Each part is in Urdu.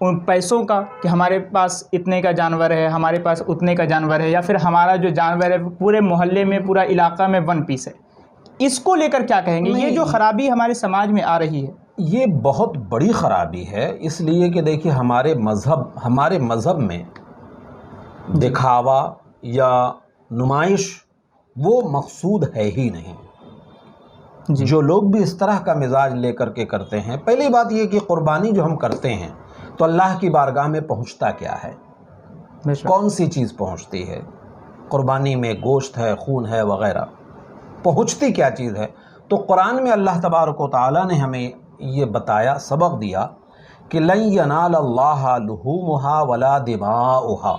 ان پیسوں کا کہ ہمارے پاس اتنے کا جانور ہے، ہمارے پاس اتنے کا جانور ہے، یا پھر ہمارا جو جانور ہے پورے محلے میں پورا علاقہ میں 1 پیس ہے، اس کو لے کر کیا کہیں گے؟ یہ جو خرابی ہمارے سماج میں آ رہی ہے یہ بہت بڑی خرابی ہے، اس لیے کہ دیکھیے ہمارے مذہب میں دکھاوا یا نمائش وہ مقصود ہے ہی نہیں۔ جو لوگ بھی اس طرح کا مزاج لے کر کے کرتے ہیں، پہلی بات یہ کہ قربانی جو ہم کرتے ہیں تو اللہ کی بارگاہ میں پہنچتا کیا ہے؟ کون سی چیز پہنچتی ہے؟ قربانی میں گوشت ہے، خون ہے وغیرہ، پہنچتی کیا چیز ہے؟ تو قرآن میں اللہ تبارک و تعالیٰ نے ہمیں یہ بتایا، سبق دیا کہ لن ینال اللہ لحومہا ولا دماؤہا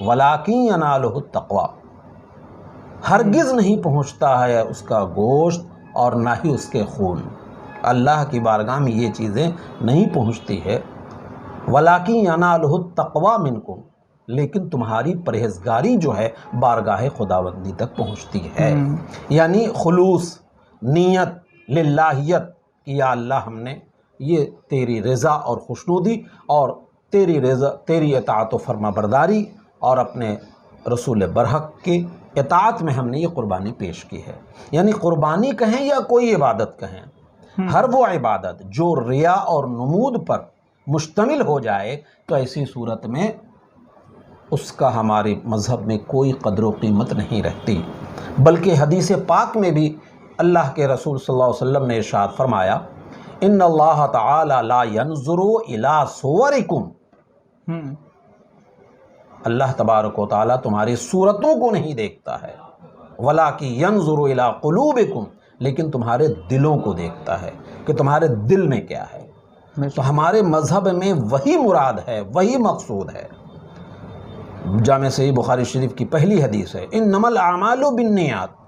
ولکن ینالہ التقوی، ہرگز نہیں پہنچتا ہے اس کا گوشت اور نہ ہی اس کے خون، اللہ کی بارگاہ میں یہ چیزیں نہیں پہنچتی ہے۔ وَلَٰكِن يَنَالُهُ التَّقْوَىٰ مِنْكُمْ، لیکن تمہاری پرہیزگاری جو ہے بارگاہ خداوندی تک پہنچتی ہے، یعنی خلوص، نیت، للہیت کہ یا اللہ ہم نے یہ تیری رضا اور خوشنودی اور تیری اطاعت و فرما برداری اور اپنے رسول برحق کے اطاعت میں ہم نے یہ قربانی پیش کی ہے۔ یعنی قربانی کہیں یا کوئی عبادت کہیں، ہر وہ عبادت جو ریا اور نمود پر مشتمل ہو جائے تو ایسی صورت میں اس کا ہمارے مذہب میں کوئی قدر و قیمت نہیں رہتی، بلکہ حدیث پاک میں بھی اللہ کے رسول صلی اللہ علیہ وسلم نے ارشاد فرمایا ان اللہ تعالی لا ينظر الى صورکم، اللہ تبارک و تعالیٰ تمہاری صورتوں کو نہیں دیکھتا ہے، وَلَٰكِن يَنظُرُ إِلَىٰ قُلُوبِكُمْ، لیکن تمہارے دلوں کو دیکھتا ہے کہ تمہارے دل میں کیا ہے۔ تو ہمارے مذہب میں وہی مراد ہے، وہی مقصود ہے۔ جامع صحیح بخاری شریف کی پہلی حدیث ہے انما الاعمال بالنیات،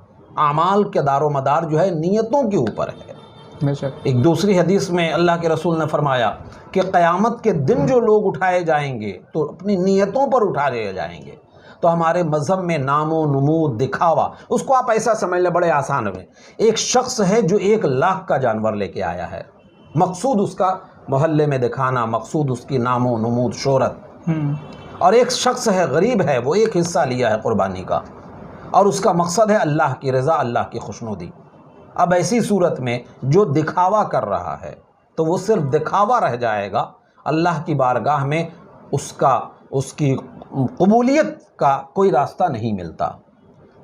اعمال کے دار و مدار جو ہے نیتوں کے اوپر ہے۔ ایک دوسری حدیث میں اللہ کے رسول نے فرمایا کہ قیامت کے دن جو لوگ اٹھائے جائیں گے تو اپنی نیتوں پر اٹھائے جائیں گے۔ تو ہمارے مذہب میں نام و نمود، دکھاوا، اس کو آپ ایسا سمجھ لیں بڑے آسان میں، ایک شخص ہے جو 1 لاکھ کا جانور لے کے آیا ہے، مقصود اس کا محلے میں دکھانا، مقصود اس کی نام و نمود، شہرت، اور ایک شخص ہے غریب ہے، وہ 1 حصہ لیا ہے قربانی کا اور اس کا مقصد ہے اللہ کی رضا، اللہ کی خوشنودی۔ اب ایسی صورت میں جو دکھاوا کر رہا ہے تو وہ صرف دکھاوا رہ جائے گا، اللہ کی بارگاہ میں اس کی قبولیت کا کوئی راستہ نہیں ملتا۔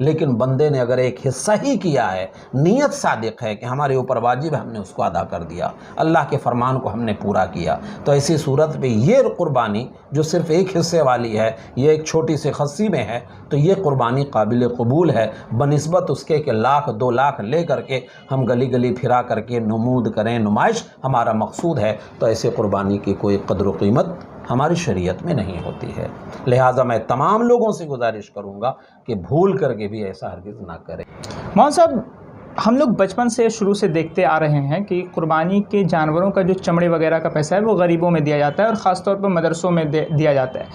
لیکن بندے نے اگر 1 حصہ ہی کیا ہے، نیت صادق ہے کہ ہمارے اوپر واجب ہے، ہم نے اس کو ادا کر دیا، اللہ کے فرمان کو ہم نے پورا کیا، تو ایسی صورت میں یہ قربانی جو صرف 1 حصے والی ہے، یہ ایک چھوٹی سی خصی میں ہے، تو یہ قربانی قابل قبول ہے بنسبت اس کے کہ 1 لاکھ 2 لاکھ لے کر کے ہم گلی گلی پھرا کر کے نمود کریں، نمائش ہمارا مقصود ہے، تو ایسے قربانی کی کوئی قدر و قیمت ہماری شریعت میں نہیں ہوتی ہے۔ لہٰذا میں تمام لوگوں سے گزارش کروں گا کہ بھول کر کے بھی ایسا ہرگز نہ کریں۔ مولانا صاحب، ہم لوگ بچپن سے شروع سے دیکھتے آ رہے ہیں کہ قربانی کے جانوروں کا جو چمڑے وغیرہ کا پیسہ ہے وہ غریبوں میں دیا جاتا ہے، اور خاص طور پر مدرسوں میں دیا جاتا ہے۔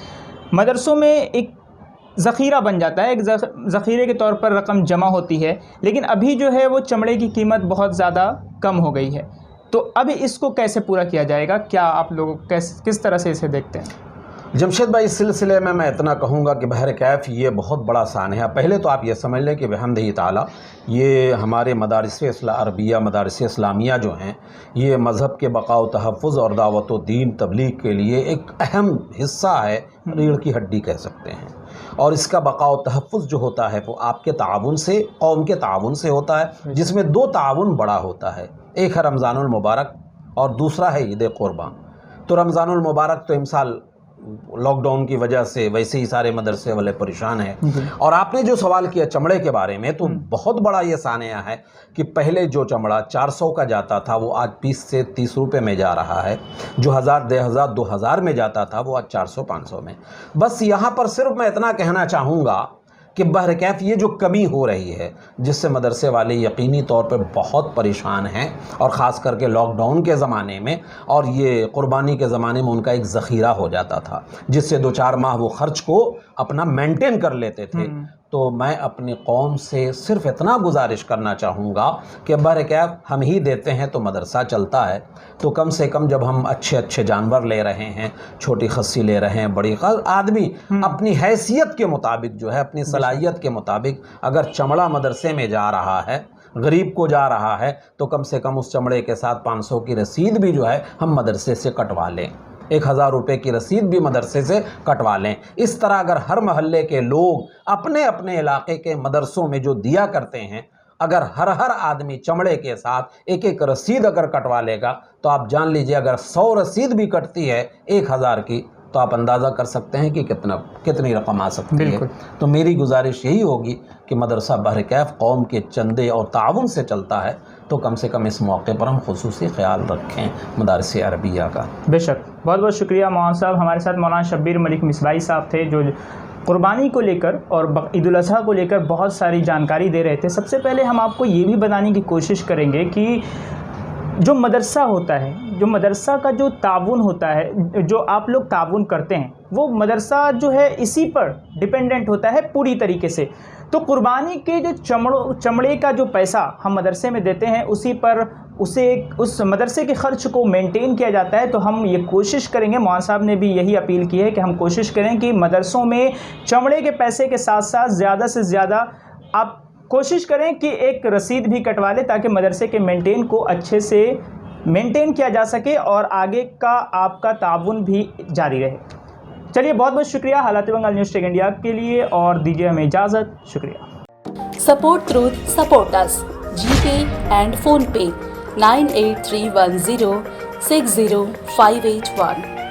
مدرسوں میں ایک ذخیرہ بن جاتا ہے، ایک ذخیرے کے طور پر رقم جمع ہوتی ہے، لیکن ابھی جو ہے وہ چمڑے کی قیمت بہت زیادہ کم ہو گئی ہے، تو اب اس کو کیسے پورا کیا جائے گا؟ کیا آپ لوگ کس طرح سے اسے دیکھتے ہیں؟ جمشید بھائی، اس سلسلے میں اتنا کہوں گا کہ بہر کیف یہ بہت بڑا سانحہ۔ پہلے تو آپ یہ سمجھ لیں کہ بحمدہ تعالیٰ یہ ہمارے مدارس عربیہ، مدارس اسلامیہ جو ہیں، یہ مذہب کے بقاء و تحفظ اور دعوت و دین تبلیغ کے لیے ایک اہم حصہ ہے، ریڑھ کی ہڈی کہہ سکتے ہیں، اور اس کا بقاء و تحفظ جو ہوتا ہے وہ آپ کے تعاون سے، قوم کے تعاون سے ہوتا ہے، جس میں 2 تعاون بڑا ہوتا ہے، ایک ہے رمضان المبارک اور دوسرا ہے عید قربان۔ تو رمضان المبارک تو امسال لاک ڈاؤن کی وجہ سے ویسے ہی سارے مدرسے والے پریشان ہیں، اور آپ نے جو سوال کیا چمڑے کے بارے میں، تو بہت بڑا یہ سانحہ ہے کہ پہلے جو چمڑا 400 کا جاتا تھا وہ آج 20 سے 30 روپے میں جا رہا ہے، جو 1000 2000 میں جاتا تھا وہ آج 400 500 میں۔ بس یہاں پر صرف میں اتنا کہنا چاہوں گا کہ بہرکیف یہ جو کمی ہو رہی ہے، جس سے مدرسے والے یقینی طور پہ بہت پریشان ہیں، اور خاص کر کے لاک ڈاؤن کے زمانے میں اور یہ قربانی کے زمانے میں ان کا ایک ذخیرہ ہو جاتا تھا، جس سے 2-4 ماہ وہ خرچ کو اپنا مینٹین کر لیتے تھے، تو میں اپنی قوم سے صرف اتنا گزارش کرنا چاہوں گا کہ بہرکیف ہم ہی دیتے ہیں تو مدرسہ چلتا ہے، تو کم سے کم جب ہم اچھے جانور لے رہے ہیں، چھوٹی خصی لے رہے ہیں، بڑی آدمی اپنی حیثیت کے مطابق جو ہے، اپنی صلاحیت کے مطابق اگر چمڑا مدرسے میں جا رہا ہے، غریب کو جا رہا ہے، تو کم سے کم اس چمڑے کے ساتھ 500 کی رسید بھی جو ہے ہم مدرسے سے کٹوا لیں، 1000 روپے کی رسید بھی مدرسے سے کٹوا لیں۔ اس طرح اگر ہر محلے کے لوگ اپنے اپنے علاقے کے مدرسوں میں جو دیا کرتے ہیں، اگر ہر آدمی چمڑے کے ساتھ ایک رسید اگر کٹوا لے گا، تو آپ جان لیجئے اگر 100 رسید بھی کٹتی ہے 1000 کی، تو آپ اندازہ کر سکتے ہیں کہ کتنی رقم آ سکتی ہے۔ تو میری گزارش یہی ہوگی کہ مدرسہ بہرکیف قوم کے چندے اور تعاون سے چلتا ہے، تو کم سے کم اس موقع پر ہم خصوصی خیال رکھیں مدارس عربیہ کا۔ بے شک، بہت بہت شکریہ مولانا صاحب۔ ہمارے ساتھ مولانا شبیر ملک مصباحی صاحب تھے، جو قربانی کو لے کر اور عید الاضحیٰ کو لے کر بہت ساری جانکاری دے رہے تھے۔ سب سے پہلے ہم آپ کو یہ بھی بتانے کی کوشش کریں گے کہ جو مدرسہ ہوتا ہے، جو مدرسہ کا جو تعاون ہوتا ہے، جو آپ لوگ تعاون کرتے ہیں، وہ مدرسہ جو ہے اسی پر ڈیپینڈنٹ ہوتا ہے پوری طریقے سے۔ تو قربانی کے جو چمڑے کا جو پیسہ ہم مدرسے میں دیتے ہیں، اسی پر اس مدرسے کے خرچ کو مینٹین کیا جاتا ہے۔ تو ہم یہ کوشش کریں گے، مولانا صاحب نے بھی یہی اپیل کی ہے کہ ہم کوشش کریں کہ مدرسوں میں چمڑے کے پیسے کے ساتھ ساتھ زیادہ سے زیادہ آپ کوشش کریں کہ ایک رسید بھی کٹوا لیں، تاکہ مدرسے کے مینٹین کو اچھے سے مینٹین کیا جا سکے اور آگے کا آپ کا تعاون بھی جاری رہے۔ چلیے، بہت بہت شکریہ حالات بنگال نیوز ٹیک انڈیا کے لیے، اور دیجیے ہمیں اجازت۔ شکریہ۔ Support truth support us GPay and PhonePe 98310 60581